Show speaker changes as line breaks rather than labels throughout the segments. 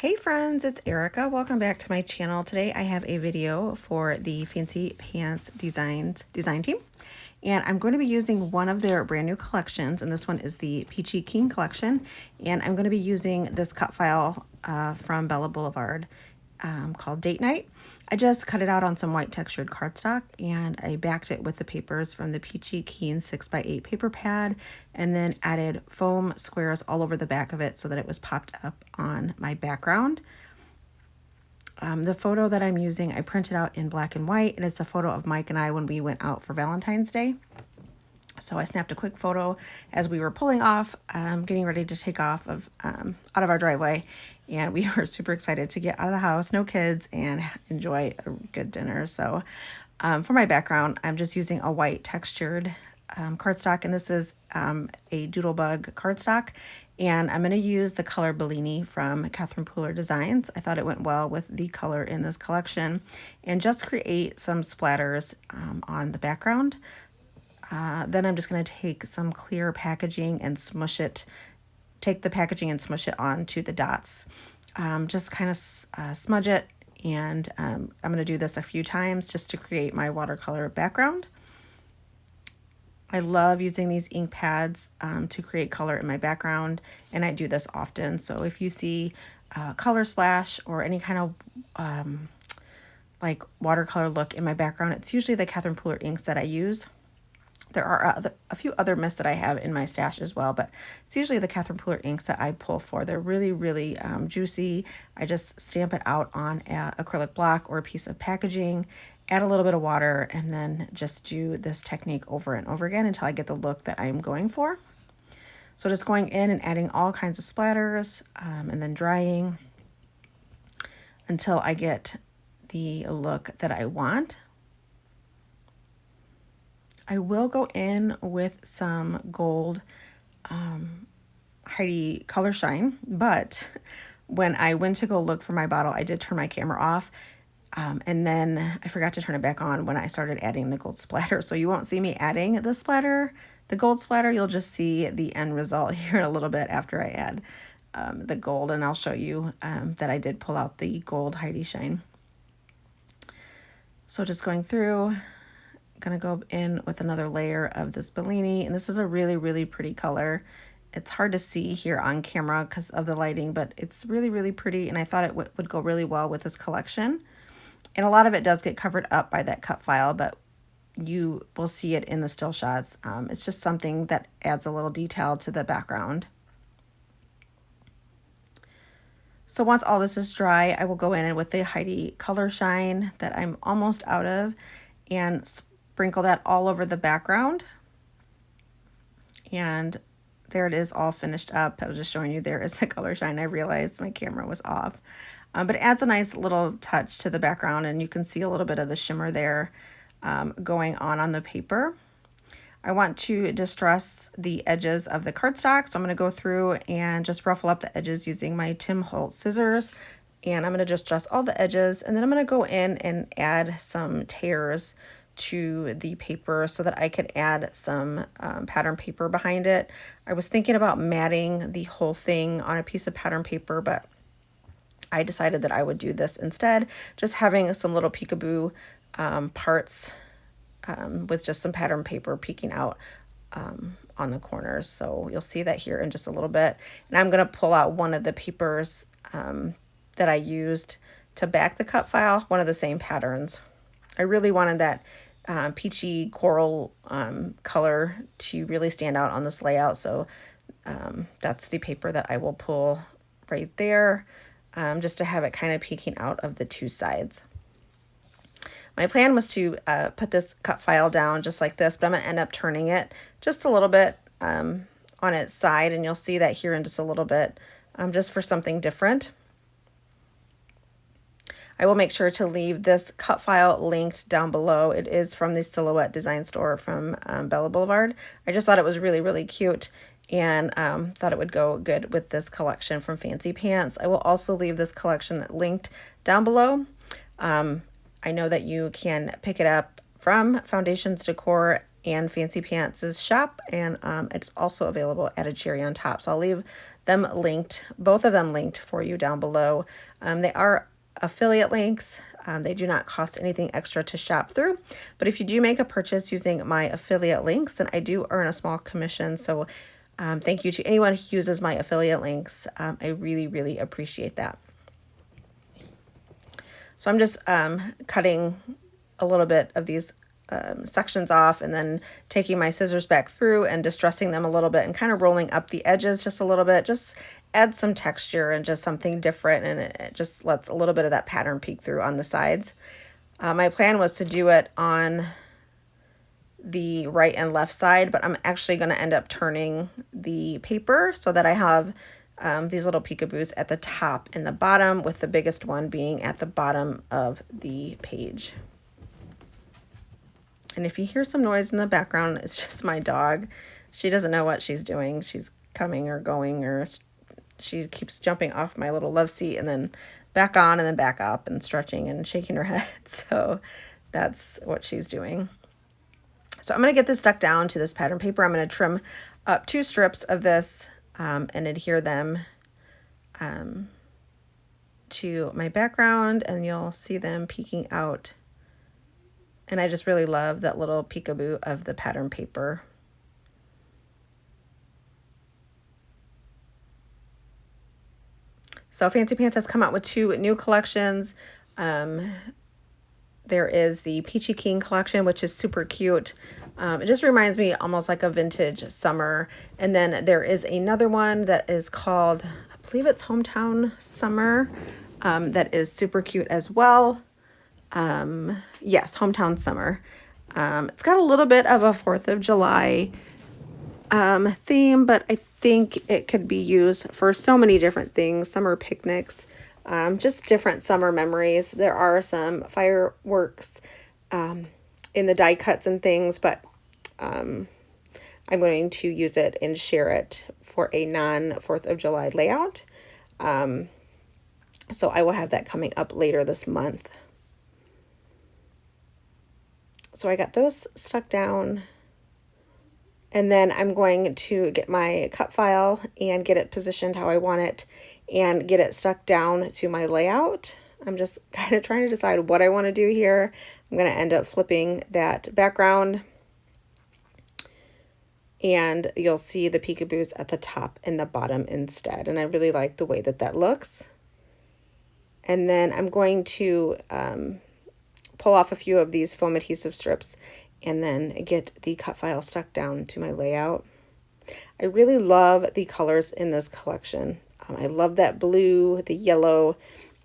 Hey friends, it's Erica. Welcome back to my channel. Today I have a video for the Fancy Pants design team. And I'm going to be using one of their brand new collections, and this one is the Peachy King collection. And I'm going to be using this cut file from Bella Boulevard called Date Night. I just cut it out on some white textured cardstock and I backed it with the papers from the Peachy King 6x8 paper pad and then added foam squares all over the back of it so that it was popped up on my background. The photo that I'm using, I printed out in black and white, and it's a photo of Mike and I when we went out for Valentine's Day. So I snapped a quick photo as we were pulling off, getting ready to take off out of our driveway. And we were super excited to get out of the house, no kids, and enjoy a good dinner. So for my background, I'm just using a white textured cardstock, and this is a Doodlebug cardstock. And I'm going to use the color Bellini from Catherine Pooler Designs. I thought it went well with the color in this collection. And just create some splatters on the background. Then I'm just going to take some clear packaging and smush it, take the packaging and smush it onto the dots. Just kind of smudge it, and I'm going to do this a few times just to create my watercolor background. I love using these ink pads to create color in my background, and I do this often. So if you see color splash or any kind of like watercolor look in my background, it's usually the Catherine Pooler inks that I use. There are a few other mists that I have in my stash as well, but it's usually the Catherine Pooler inks that I pull for. They're really, really juicy. I just stamp it out on an acrylic block or a piece of packaging, add a little bit of water, and then just do this technique over and over again until I get the look that I'm going for. So just going in and adding all kinds of splatters and then drying until I get the look that I want. I will go in with some gold Heidi Color Shine, but when I went to go look for my bottle, I did turn my camera off, and then I forgot to turn it back on when I started adding the gold splatter. So you won't see me adding the splatter, the gold splatter. You'll just see the end result here in a little bit after I add the gold, and I'll show you that I did pull out the gold Heidi Shine. So just going through, gonna go in with another layer of this Bellini, and this is a really, really pretty color. It's hard to see here on camera because of the lighting, but it's really, really pretty, and I thought it would go really well with this collection. And a lot of it does get covered up by that cut file, but you will see it in the still shots. It's just something that adds a little detail to the background. So once all this is dry, I will go in with the Heidi Color Shine that I'm almost out of and sprinkle that all over the background. And there it is, all finished up. I was just showing you there is the color shine. I realized my camera was off. But it adds a nice little touch to the background, and you can see a little bit of the shimmer there going on the paper. I want to distress the edges of the cardstock, so I'm going to go through and just ruffle up the edges using my Tim Holtz scissors. And I'm going to just distress all the edges, and then I'm going to go in and add some tears to the paper so that I could add some pattern paper behind it. I was thinking about matting the whole thing on a piece of pattern paper, but I decided that I would do this instead, just having some little peekaboo parts with just some pattern paper peeking out on the corners. So you'll see that here in just a little bit. And I'm going to pull out one of the papers that I used to back the cut file, one of the same patterns. I really wanted that peachy coral color to really stand out on this layout. So that's the paper that I will pull right there, just to have it kind of peeking out of the two sides. My plan was to put this cut file down just like this, but I'm going to end up turning it just a little bit on its side, and you'll see that here in just a little bit, just for something different. I will make sure to leave this cut file linked down below. It is from the Silhouette Design Store from Bella Boulevard. I just thought it was really, really cute, and thought it would go good with this collection from Fancy Pants. I will also leave this collection linked down below. I know that you can pick it up from Foundations Decor and Fancy Pants' shop, and it's also available at a cherry on top. So I'll leave them linked, both of them linked for you down below. They are affiliate links. They do not cost anything extra to shop through, but if you do make a purchase using my affiliate links, then I do earn a small commission. So thank you to anyone who uses my affiliate links. I really, really appreciate that. So I'm just cutting a little bit of these sections off and then taking my scissors back through and distressing them a little bit and kind of rolling up the edges just a little bit, just add some texture and just something different, and it just lets a little bit of that pattern peek through on the sides. My plan was to do it on the right and left side, but I'm actually going to end up turning the paper so that I have these little peekaboos at the top and the bottom, with the biggest one being at the bottom of the page. And if you hear some noise in the background, it's just my dog. She doesn't know what she's doing. She's coming or going, or she keeps jumping off my little love seat and then back on and then back up and stretching and shaking her head. So that's what she's doing. So I'm going to get this stuck down to this pattern paper. I'm going to trim up 2 strips of this and adhere them to my background, and you'll see them peeking out. And I just really love that little peekaboo of the pattern paper. So Fancy Pants has come out with 2 new collections. There is the Peachy King collection, which is super cute. It just reminds me almost like a vintage summer. And then there is another one that is called, I believe it's Hometown Summer, that is super cute as well. Yes, Hometown Summer. It's got a little bit of a 4th of July theme, but I think it could be used for so many different things. Summer picnics, just different summer memories. There are some fireworks in the die cuts and things, but I'm going to use it and share it for a non-4th of July layout. So I will have that coming up later this month. So I got those stuck down, and then I'm going to get my cut file and get it positioned how I want it and get it stuck down to my layout. I'm just kind of trying to decide what I want to do here. I'm going to end up flipping that background, and you'll see the peekaboos at the top and the bottom instead. And I really like the way that that looks. And then I'm going to pull off a few of these foam adhesive strips and then get the cut file stuck down to my layout. I really love the colors in this collection. I love that blue, the yellow,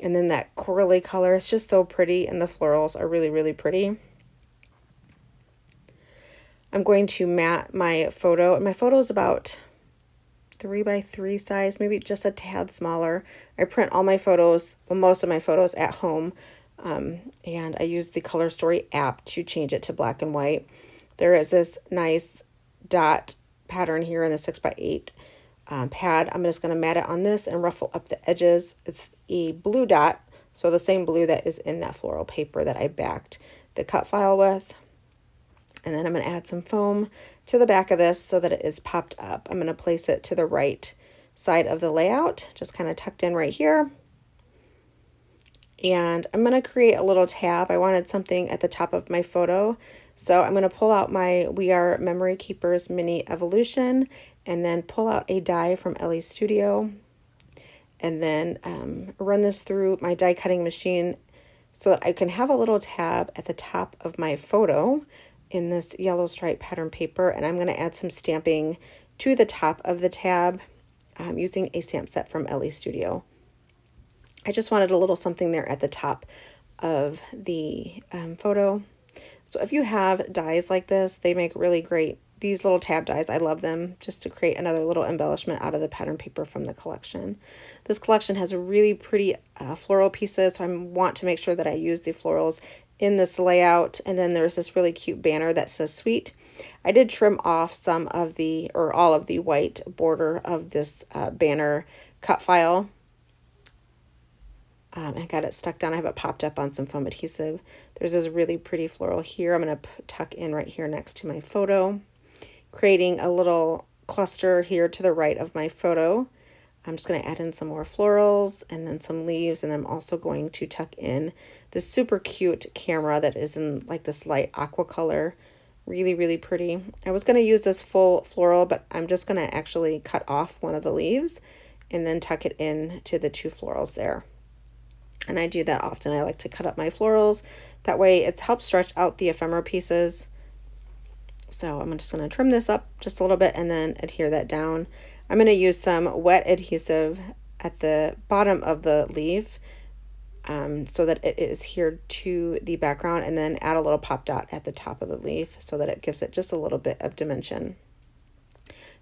and then that corally color. It's just so pretty, and the florals are really, really pretty. I'm going to mat my photo, and my photo is about 3x3 size, maybe just a tad smaller. I print all my photos, well, most of my photos at home, and I use the Color Story app to change it to black and white. There is this nice dot pattern here in the 6x8 pad. I'm just going to mat it on this and ruffle up the edges. It's a blue dot, so the same blue that is in that floral paper that I backed the cut file with. And then I'm going to add some foam to the back of this so that it is popped up. I'm going to place it to the right side of the layout, just kind of tucked in right here. And I'm going to create a little tab. I wanted something at the top of my photo. So I'm going to pull out my We Are Memory Keepers Mini Evolution and then pull out a die from Ellie Studio. And then run this through my die cutting machine so that I can have a little tab at the top of my photo in this yellow stripe pattern paper. And I'm going to add some stamping to the top of the tab using a stamp set from Ellie Studio. I just wanted a little something there at the top of the photo. So if you have dies like this, they make really great, these little tab dies. I love them just to create another little embellishment out of the pattern paper from the collection. This collection has really pretty floral pieces, so I want to make sure that I use the florals in this layout. And then there's this really cute banner that says sweet. I did trim off some of the, or all of the white border of this banner cut file. and got it stuck down. I have it popped up on some foam adhesive. There's this really pretty floral here. I'm going to tuck in right here next to my photo, creating a little cluster here to the right of my photo. I'm just going to add in some more florals and then some leaves, and I'm also going to tuck in this super cute camera that is in like this light aqua color. Really, really pretty. I was going to use this full floral, but I'm just going to actually cut off one of the leaves and then tuck it in to the 2 florals there. And I do that often. I like to cut up my florals. That way it helps stretch out the ephemera pieces. So I'm just going to trim this up just a little bit and then adhere that down. I'm going to use some wet adhesive at the bottom of the leaf so that it is adhered to the background, and then add a little pop dot at the top of the leaf so that it gives it just a little bit of dimension.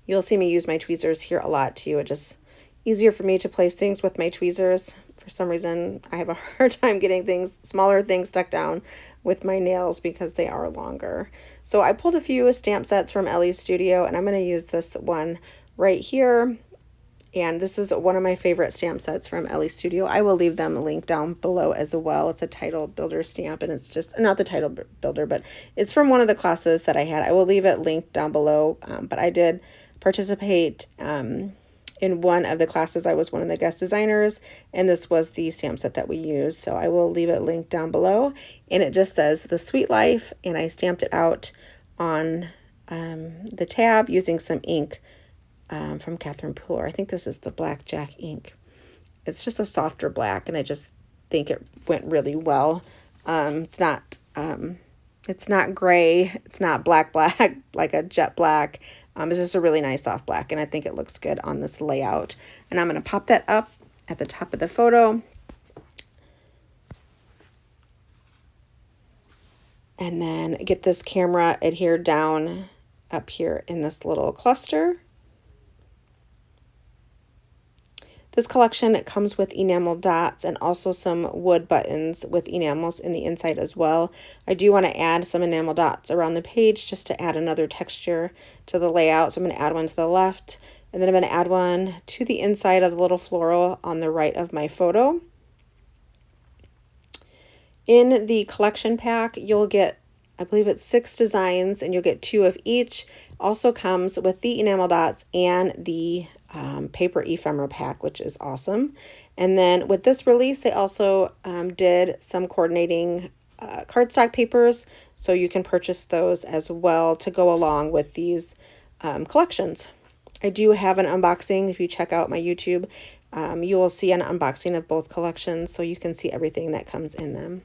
You'll see me use my tweezers here a lot too. It's just easier for me to place things with my tweezers. For some reason, I have a hard time getting smaller things stuck down with my nails because they are longer. So I pulled a few stamp sets from Ellie's Studio, and I'm going to use this one right here. And this is one of my favorite stamp sets from Ellie's Studio. I will leave them linked down below as well. It's a title builder stamp, and it's just not the title builder, but it's from one of the classes that I had. I will leave it linked down below, but I did participate in one of the classes. I was one of the guest designers, and this was the stamp set that we used. So I will leave it linked down below, and it just says The Sweet Life, and I stamped it out on the tab using some ink from Catherine Pooler. I think this is the Blackjack ink. It's just a softer black, and I just think it went really well. It's not gray. It's not black like a jet black. It's just a really nice soft black, and I think it looks good on this layout. And I'm going to pop that up at the top of the photo. And then get this camera adhered down up here in this little cluster. This collection, it comes with enamel dots and also some wood buttons with enamels in the inside as well. I do want to add some enamel dots around the page just to add another texture to the layout. So I'm going to add one to the left, and then I'm going to add one to the inside of the little floral on the right of my photo. In the collection pack, you'll get, I believe it's 6 designs, and you'll get 2 of each. Also comes with the enamel dots and the paper ephemera pack, which is awesome. And then with this release, they also did some coordinating cardstock papers, so you can purchase those as well to go along with these collections. I do have an unboxing. If you check out my YouTube, you will see an unboxing of both collections, so you can see everything that comes in them.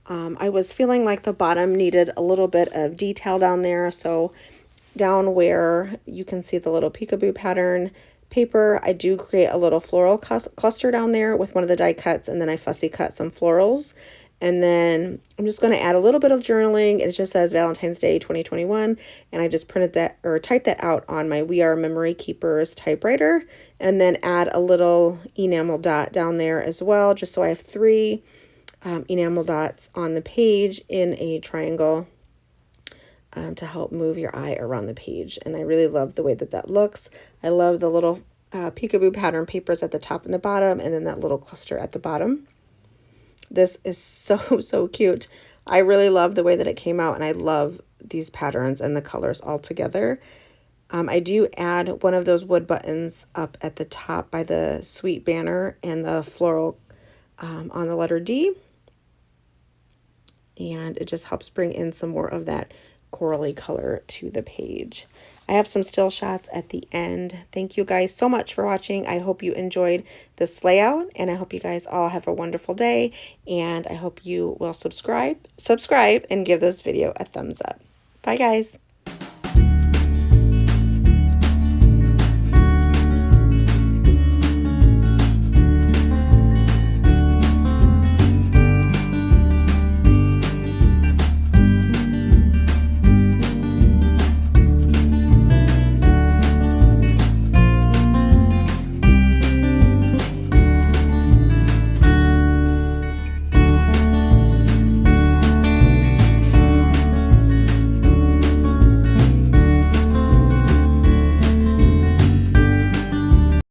I was feeling like the bottom needed a little bit of detail down there, so down where you can see the little peekaboo pattern paper, I do create a little floral cluster down there with one of the die cuts, and then I fussy cut some florals. And then I'm just going to add a little bit of journaling. It just says Valentine's Day 2021, and I just printed that or typed that out on my We Are Memory Keepers typewriter, and then add a little enamel dot down there as well, just so I have 3 enamel dots on the page in a triangle to help move your eye around the page. And I really love the way that that looks. I love the little peekaboo pattern papers at the top and the bottom, and then that little cluster at the bottom. This is so cute. I really love the way that it came out, and I love these patterns and the colors all together. I do add one of those wood buttons up at the top by the sweet banner and the floral on the letter D. And it just helps bring in some more of that corally color to the page. I have some still shots at the end. Thank you guys so much for watching. I hope you enjoyed this layout, and I hope you guys all have a wonderful day, and I hope you will subscribe and give this video a thumbs up. Bye guys.